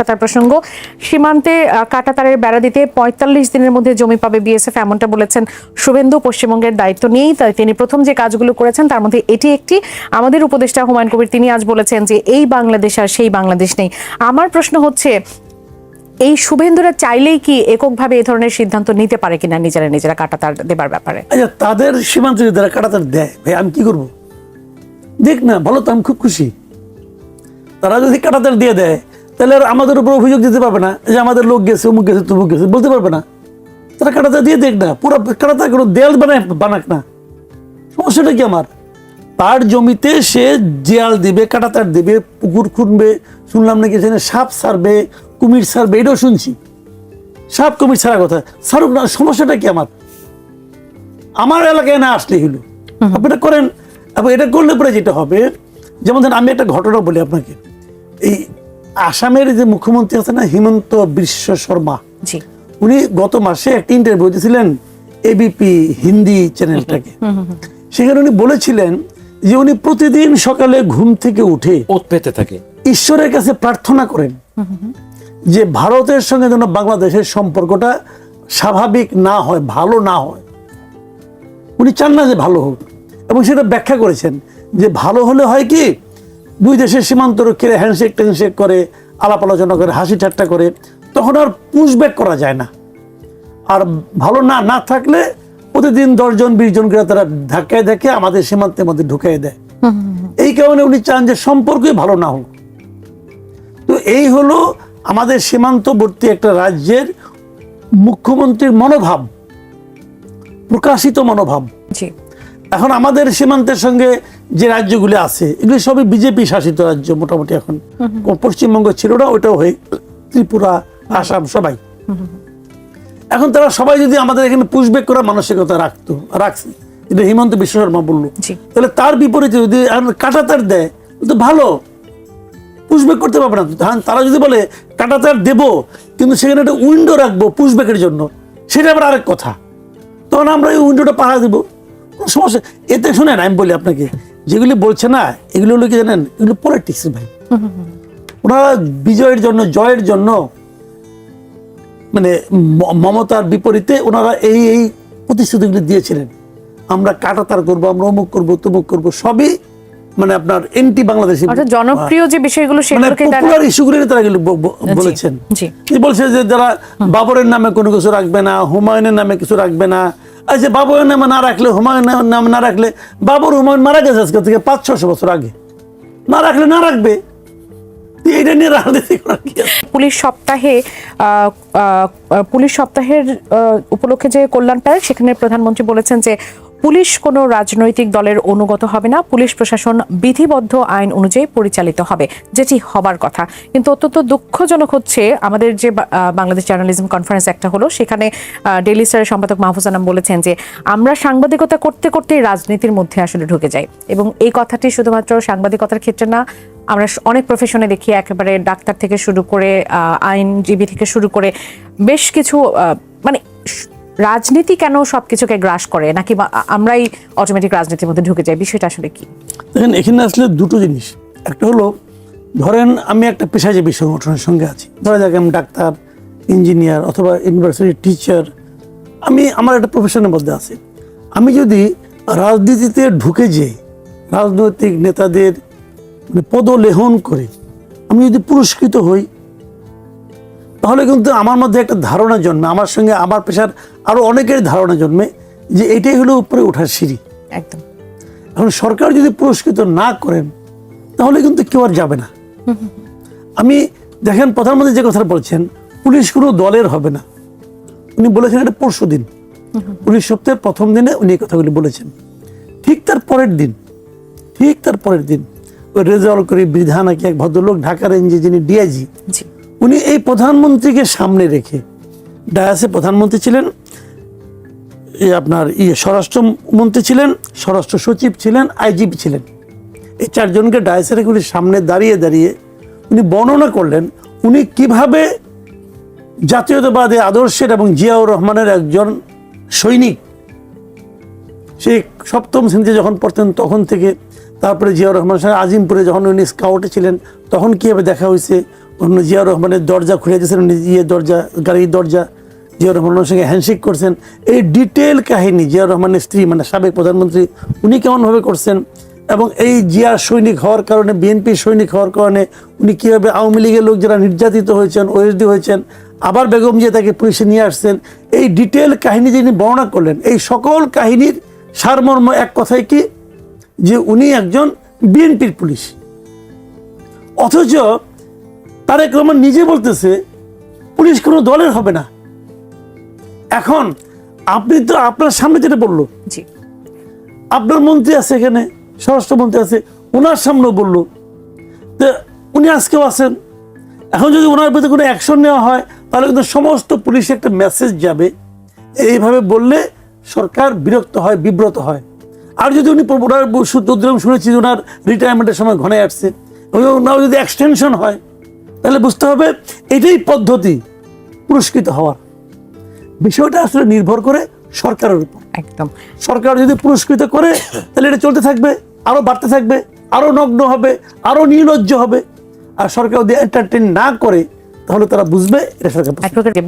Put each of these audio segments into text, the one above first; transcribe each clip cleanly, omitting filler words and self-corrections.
কাঁটাতার প্রসঙ্গ। সীমান্তে কাঁটাতারের বেড়া দিতে ৪৫ দিনের মধ্যে জমি পাবে বিএসএফ, এমনটা বলেছেন শুভেন্দু। পশ্চিমবঙ্গের দায়িত্ব নিয়েই তিনি প্রথম যে কাজগুলো করেছেন তার মধ্যে এটি একটি। আমাদের উপদেষ্টা হুমায়ুন কবির তিনি আজ বলেছেন যে এই বাংলাদেশ আর সেই বাংলাদেশ নেই। আমার প্রশ্ন হচ্ছে, এই শুভেন্দুরা চাইলেই কি এককভাবে এই ধরনের সিদ্ধান্ত নিতে পারে কিনা নিজেরা কাঁটাতার দেবার ব্যাপারে? আচ্ছা, তাদের সীমান্তে যদি তারা কাঁটাতার দেয়, ভাই আমি কি করবো? দেখ না, ভালো তো, আমি খুব খুশি। তারা যদি কাঁটাতার দিয়ে দেয় তাহলে আর আমাদের উপর অভিযোগ দিতে পারবে না যে আমাদের লোক গেছে, অমুক গেছে, তমুক গেছে, বলতে পারবে না। তারা কাঁটাতার দিয়ে দেখ না, পুরো কাঁটাতার কোনো দেয়াল বানাক না, সমস্যাটা কি আমার? তার জমিতে সে দেয়াল দিবে, কাঁটাতার দিবে, পুকুর খুঁড়বে, শুনলাম নাকি সেখানে সাপ ছাড়বে, কুমির ছাড়বে, এটাও শুনছি। সাপ কুমির ছাড়া কথা ছাড়ুক না, সমস্যাটা কি আমার? আমার এলাকায় না আসলেই হলো। আপনি এটা করেন, এটা করলে পরে যেটা হবে, যেমন ধরেন আমি একটা ঘটনা বলি আপনাকে। এই আসামের যে মুখ্যমন্ত্রী আছে না, হিমন্ত বিশ্ব শর্মা, উনি গত মাসে একটা ইন্টারভিউ দিয়েছিলেন এবিপি হিন্দি চ্যানেলটাকে। সেখানে উনি বলেছিলেন যে উনি প্রতিদিন সকালে ঘুম থেকে উঠে ওত পেতে থাকে, ঈশ্বরের কাছে প্রার্থনা করেন যে ভারতের সঙ্গে যেন বাংলাদেশের সম্পর্কটা স্বাভাবিক না হয়, ভালো না হয়। উনি চান না যে ভালো হোক, এবং সেটা ব্যাখ্যা করেছেন যে ভালো হলে হয় কি, দুই দেশের সীমান্ত রক্ষীরা হ্যান্ডশেক ট্যান্ডশেক করে, আলাপ আলোচনা করে, হাসি ঠাট্টা করে, তখন আর পুশব্যাক করা যায় না। আর ভালো না থাকলে প্রতিদিন 10 জন 20 জন করে তারা ধাক্কায় ধাক্কে আমাদের সীমান্তের মধ্যে ঢুকাই দেয়। এই কারণে উনি চান যে সম্পর্কই ভালো না হোক। তো এই হলো আমাদের সীমান্তবর্তী একটা রাজ্যের মুখ্যমন্ত্রীর মনোভাব, প্রকাশিত মনোভাব। এখন আমাদের সীমান্তের সঙ্গে যে রাজ্যগুলি আছে এগুলি সবই বিজেপি শাসিত রাজ্য মোটামুটি। এখন পশ্চিমবঙ্গ ছিল না, ওইটাও হয়ে ত্রিপুরা, আসাম সবাই। এখন তারা সবাই যদি আমাদের এখানে পুশব্যাক করার মানসিকতা রাখছে, এটা হিমন্ত বিশ্ব শর্মা বললো, তাহলে তার বিপরীতে যদি কাঁটাতার দেয় তো ভালো, পুশব্যাক করতে পারবে না। তারা যদি বলে কাঁটাতার দেবো কিন্তু সেখানে একটা উইন্ডো রাখবো পুশব্যাকের জন্য, সেটা আবার আরেক কথা, তখন আমরা এই উইন্ডোটা পাহারা দেবো, সমস্যা। এতে শুনেন, আমি বলি আপনাকে, যেগুলি বলছে না এগুলো হলো কি জানেন, এগুলো পলিটিক্স ভাই। ওনারা বিজয়ের জন্য, জয়ের জন্য, মানে মমতার বিপরীতে ওনারা এই প্রতিশ্রুতিগুলি দিয়েছিলেন, আমরা কাঁটাতার করবো, আমরা অমুক করবো, তমুক করবো, সবই মানে আপনার এন্টি বাংলাদেশী জনপ্রিয় যে বিষয়গুলো সেগুলোকে পপুলার ইস্যুগুলি তারা বলেছেন। বলছে যে যারা বাবরের নামে কোনো কিছু রাখবে না, হুমায়ুনের নামে কিছু রাখবে না। আচ্ছা, বাবরের নামে না রাখলে, হুমায়ুনের নামে না রাখলে, বাবর হুমায়ুন মারা গেছে আজকে থেকে 500-600 বছর আগে, না রাখলে না রাখবে। পুলিশ সপ্তাহের উপলক্ষে যে কল্যাণ প্যারেড, সেখানে প্রধানমন্ত্রী বলেছেন যে পুলিশ কোনো রাজনৈতিক দলের অনুগত হবে না, পুলিশ প্রশাসন বিধিবদ্ধ আইন অনুযায়ী পরিচালিত হবে, যেটি হবার কথা। কিন্তু অত্যন্ত দুঃখজনক হচ্ছে, আমাদের যে বাংলাদেশ জার্নালিজম কনফারেন্স একটা হলো, সেখানে ডেইলি স্টারের সম্পাদক মাহফুজ আনাম বলেছেন যে আমরা সাংবাদিকতা করতে করতে রাজনীতির মধ্যে আসলে ঢুকে যাই। এবং এই কথাটি শুধুমাত্র সাংবাদিকতার ক্ষেত্রে না, আমরা অনেক প্রফেশনে দেখি, একেবারে ডাক্তার থেকে শুরু করে আইনজীবী থেকে শুরু করে বেশ কিছু, মানে রাজনীতি কেন সবকিছুকে গ্রাস করে, নাকি আমরাই অটোমেটিক রাজনীতির মধ্যে ঢুকে যাই, বিষয়টা আসলে কি? দেখেন, এখানে আসলে দুটো জিনিস। একটা হলো, ধরেন আমি একটা পেশাজীবী সংগঠনের সঙ্গে আছি, ধরা যাক আমি ডাক্তার, ইঞ্জিনিয়ার অথবা ইউনিভার্সিটির টিচার, আমি আমার একটা প্রফেশনের মধ্যে আছি। আমি যদি রাজনীতিতে ঢুকে যাই, রাজনৈতিক নেতাদের পদলেহন করে আমি যদি পুরস্কৃত হই, তাহলে কিন্তু আমার মধ্যে একটা ধারণা জন্মে, আমার সঙ্গে আমার পেশার আরো অনেকের ধারণা জন্মে যে এটাই হলো উপরে ওঠার সিঁড়ি। একদম। এখন সরকার যদি পুরস্কৃত না করেন তাহলে কিন্তু কেউ আর যাবে না। আমি দেখেন, প্রধানমন্ত্রী যে কথা বলছেন, পুলিশ কোনো দলের হবে না, উনি বলেছেন এটা পরশুদিন, পুলিশ সপ্তাহের প্রথম দিনে উনি এই কথাগুলি বলেছেন। ঠিক তার পরের দিন ওই রেজাউল করিম মৃধা নাকি এক ভদ্রলোক, ঢাকা রেঞ্জে যিনি ডিআইজি, উনি এই প্রধানমন্ত্রীকে সামনে রেখে, ডায়াসে প্রধানমন্ত্রী ছিলেন, আপনার স্বরাষ্ট্রমন্ত্রী ছিলেন, স্বরাষ্ট্র সচিব ছিলেন, আইজিপি ছিলেন, এই 4 জনকে ডায়াসে রেখে উনি সামনে দাঁড়িয়ে উনি বর্ণনা করলেন উনি কিভাবে জাতীয়তাবাদী আদর্শের এবং জিয়াউর রহমানের একজন সৈনিক, সেই 7ম শ্রেণীতে যখন পড়তেন তখন থেকে, তারপরে জিয়াউর রহমান আজিমপুরে যখন উনি স্কাউটে ছিলেন তখন কীভাবে দেখা হয়েছে, অন্য জিয়া রহমানের দরজা খুলে দিয়েছেন, দরজা, গাড়ির দরজা, জিয়া রহমানের সঙ্গে হ্যান্ডশেক করছেন, এই ডিটেল কাহিনী জিয়া রহমানের স্ত্রী মানে সাবেক প্রধানমন্ত্রী উনি কেমনভাবে করছেন, এবং এই জিয়ার সৈনিক হওয়ার কারণে, বিএনপির সৈনিক হওয়ার কারণে উনি কীভাবে আওয়ামী লীগের লোক যারা নির্যাতিত হয়েছেন, ওএসডি হয়েছেন, আবার বেগম জিয়া তাকে পুলিশে নিয়ে আসছেন, এই ডিটেল কাহিনী যিনি বর্ণনা করলেন, এই সকল কাহিনীর সারমর্ম এক কথায় কি, যে উনি একজন বিএনপির পুলিশ। অথচ তারেক রহমান নিজে বলতেছে পুলিশ কোনো দলের হবে না। এখন আপনি তো আপনার সামনে যেটা বললো, জি, আপনার মন্ত্রী আছে এখানে, স্বরাষ্ট্রমন্ত্রী আছে, ওনার সামনেও বললো, তো উনি আজকেও আছেন। এখন যদি ওনার প্রতি কোনো অ্যাকশন নেওয়া হয় তাহলে কিন্তু সমস্ত পুলিশে একটা মেসেজ যাবে, এইভাবে বললে সরকার বিরক্ত হয়, বিব্রত হয়। আর যদি উনি ওনার শুনেছি ওনার রিটায়ারমেন্টের সময় ঘনে আসছে, ওনার যদি এক্সটেনশন হয় তাহলে বুঝতে হবে এটাই পদ্ধতি পুরস্কৃত হওয়ার। বিষয়টা আসলে নির্ভর করে সরকারের উপর। একদম। সরকার যদি পুরস্কৃত করে তাহলে এটা চলতে থাকবে, আরো বাড়তে থাকবে, আরো নগ্ন হবে, আরো নির্লজ্জ হবে। আর সরকার যদি এন্টারটেইন না করে তাহলে তারা বুঝবে এটা সরকার।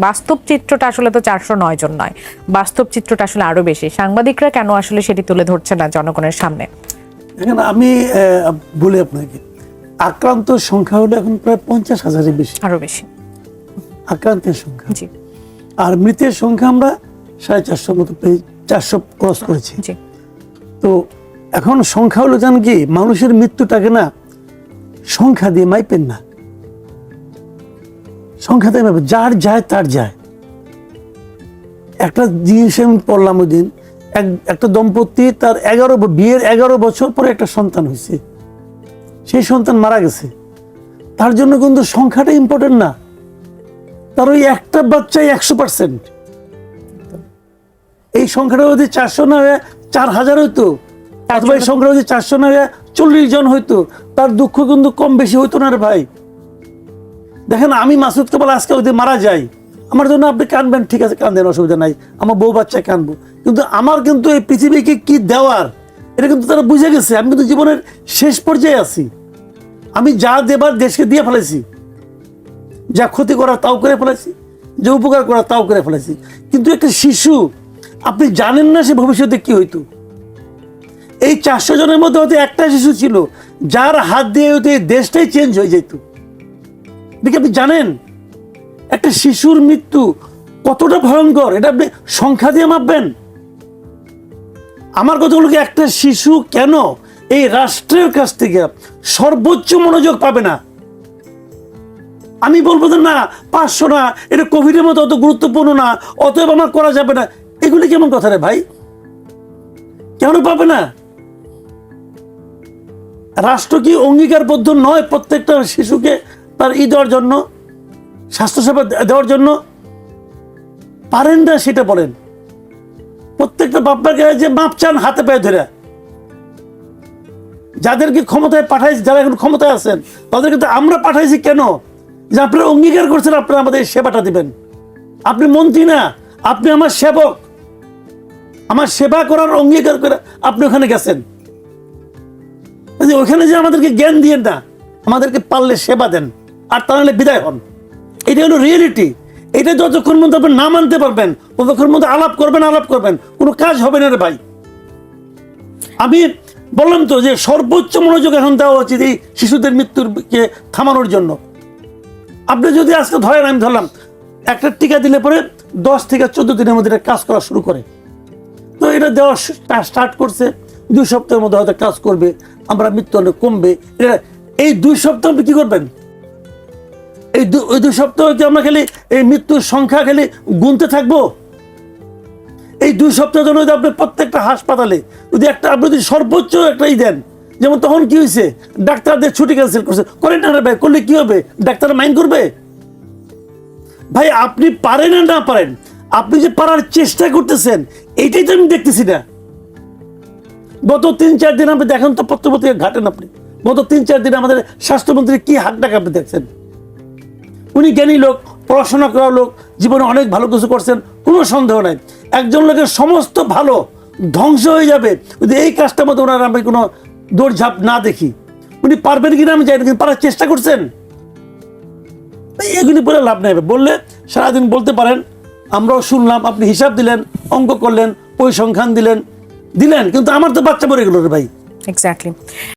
বাস্তব চিত্রটা আসলে তো 409 জন নয়, বাস্তব চিত্রটা আসলে আরো বেশি। সাংবাদিকরা কেন আসলে সেটি তুলে ধরছে না জনগণের সামনে? দেখেন, আমি বলি আপনাকে, আক্রান্ত সংখ্যা হলো এখন প্রায় 50,000-এর বেশি, আরো বেশি আক্রান্তের সংখ্যা। জি, আর মৃতের সংখ্যা আমরা 450 মতো 400 ক্রস করেছি। জি, তো এখন সংখ্যা হলো, জান কি, মানুষের মৃত্যুটাকে না সংখ্যা দিয়ে মাইপেন না, সংখ্যা দিয়ে মাইপেন, যার যায় তার যায়। একটা জিনিস আমি পড়লাম ওই দিন, একটা দম্পতি তার বিয়ের 11 বছর পরে একটা সন্তান হয়েছে, সেই সন্তান মারা গেছে। তার জন্য কিন্তু সংখ্যাটা ইম্পর্টেন্ট না, তার ওই একটা বাচ্চাই 100%। এই সংখ্যাটা যদি 400 না হয়ে 4000 হইতো, অথবা এই সংখ্যাটা যদি 400 না হয়ে 40 জন হইতো, তার দুঃখ কিন্তু কম বেশি হইতো না রে ভাই। দেখেন, আমি মাসুদ কেবল আজকে যদি মারা যাই, আমার জন্য আপনি কাঁদবেন, ঠিক আছে কাঁদেন, অসুবিধা নাই, আমার বউ বাচ্চায় কাঁদবো, কিন্তু আমার কিন্তু এই পৃথিবীকে কি দেওয়ার এটা কিন্তু তারা বুঝে গেছে। আমি কিন্তু জীবনের শেষ পর্যায়ে আছি, আমি যা দেবার দেশকে দিয়ে ফেলেছি, যা ক্ষতি করার তাও করে ফেলেছি, যে উপকার করার তাও করে ফেলেছি। কিন্তু একটা শিশু, আপনি জানেন না সে ভবিষ্যতে কি হইতো। এই 400 জনের মধ্যে হয়তো একটা শিশু ছিল যার হাত দিয়ে হয়তো এই দেশটাই চেঞ্জ হয়ে যেত। দেখি, আপনি জানেন একটা শিশুর মৃত্যু কতটা ভয়ঙ্কর, এটা আপনি সংখ্যা দিয়ে মাপবেন? আমার কথা হলো কি, একটা শিশু কেন এই রাষ্ট্রের কাছ থেকে সর্বোচ্চ মনোযোগ পাবে না? আমি বলবো না 500 না, এটা কোভিডের মতো অত গুরুত্বপূর্ণ না, অতএব আমার করা যাবে না, এগুলি কেমন কথা রে ভাই? কেন পাবে না? রাষ্ট্র কি অঙ্গীকারবদ্ধ নয় প্রত্যেকটা শিশুকে তার দেওয়ার জন্য, স্বাস্থ্যসেবা দেওয়ার জন্য? পারেন না সেটা বলেন। প্রত্যেকটা বাপ্পাকে যে মাপ চান হাতে পায়ে ধরে, যাদেরকে ক্ষমতায় পাঠাইছি, যারা এখন ক্ষমতায় আছেন তাদেরকে তো আমরা পাঠাইছি কেন? যে আপনারা অঙ্গীকার করছেন আপনারা আমাদের সেবাটা দিবেন। আপনি মন্ত্রী না, আপনি আমার সেবক, আমার সেবা করার অঙ্গীকার করে আপনি ওখানে গেছেন। ওখানে যে আমাদেরকে জ্ঞান দিয়ে না, আমাদেরকে পারলে সেবা দেন, আর তা নাহলে বিদায় হন। এটা হলো রিয়েলিটি। এটা যতক্ষণ মধ্যে আপনি না মানতে পারবেন ততক্ষণ মধ্যে আলাপ করবেন, কোনো কাজ হবে না রে ভাই। আমি বললাম তো যে সর্বোচ্চ মনোযোগ এখন দেওয়া উচিত এই শিশুদের মৃত্যুকে থামানোর জন্য। আপনি যদি আজকে ধরেন, আমি ধরলাম একটা টিকা দিলে পরে 10 থেকে 14 দিনের মধ্যে কাজ করা শুরু করে, তো এটা দেওয়া স্টার্ট করছে, 2 সপ্তাহের মধ্যে হয়তো কাজ করবে, আমরা মৃত্যু অনেক কমবে। এই 2 সপ্তাহ আপনি কি করবেন? এই 2 সপ্তাহ কি আমরা খালি এই মৃত্যুর সংখ্যা খালি গুনতে থাকবো? এই 2 সপ্তাহের জন্য যদি আপনি প্রত্যেকটা হাসপাতালে যদি আপনি যদি সর্বোচ্চ একটা দেন, যেমন তখন কি হয়েছে, ডাক্তারদের ছুটি ক্যান্সেল করছে, করেন না ভাই, করলে কি হবে? ডাক্তার মাইন্ড করবে? ভাই, আপনি পারেন না পারেন, আপনি যে পারার চেষ্টা করতেছেন এইটাই তো আমি দেখতেছি না। গত 3-4 দিন আপনি দেখেন তো, পত্রপত্রিকা ঘাটেন আপনি, গত 3-4 দিন আমাদের স্বাস্থ্যমন্ত্রী কি হাত ডাক আপনি দেখছেন। উনি জ্ঞানী লোক, পড়াশোনা করা লোক, জীবনে অনেক ভালো কিছু করছেন, কোনো সন্দেহ নাই। একজন লোকের সমস্ত ভালো ধ্বংস হয়ে যাবে যদি এই কাজটার মধ্যে ওনার আমি কোনো দৌড়ঝাঁপ না দেখি। উনি পারবেন কিনা আমি জানি না, কিন্তু পারার চেষ্টা করছেন। এগুলি বলে লাভ নেই। বললে সারাদিন বলতে পারেন, আমরাও শুনলাম, আপনি হিসাব দিলেন, অঙ্ক করলেন, পরিসংখ্যান দিলেন, কিন্তু আমার তো বাচ্চা মরে গেল রে ভাই। এক্স্যাক্টলি।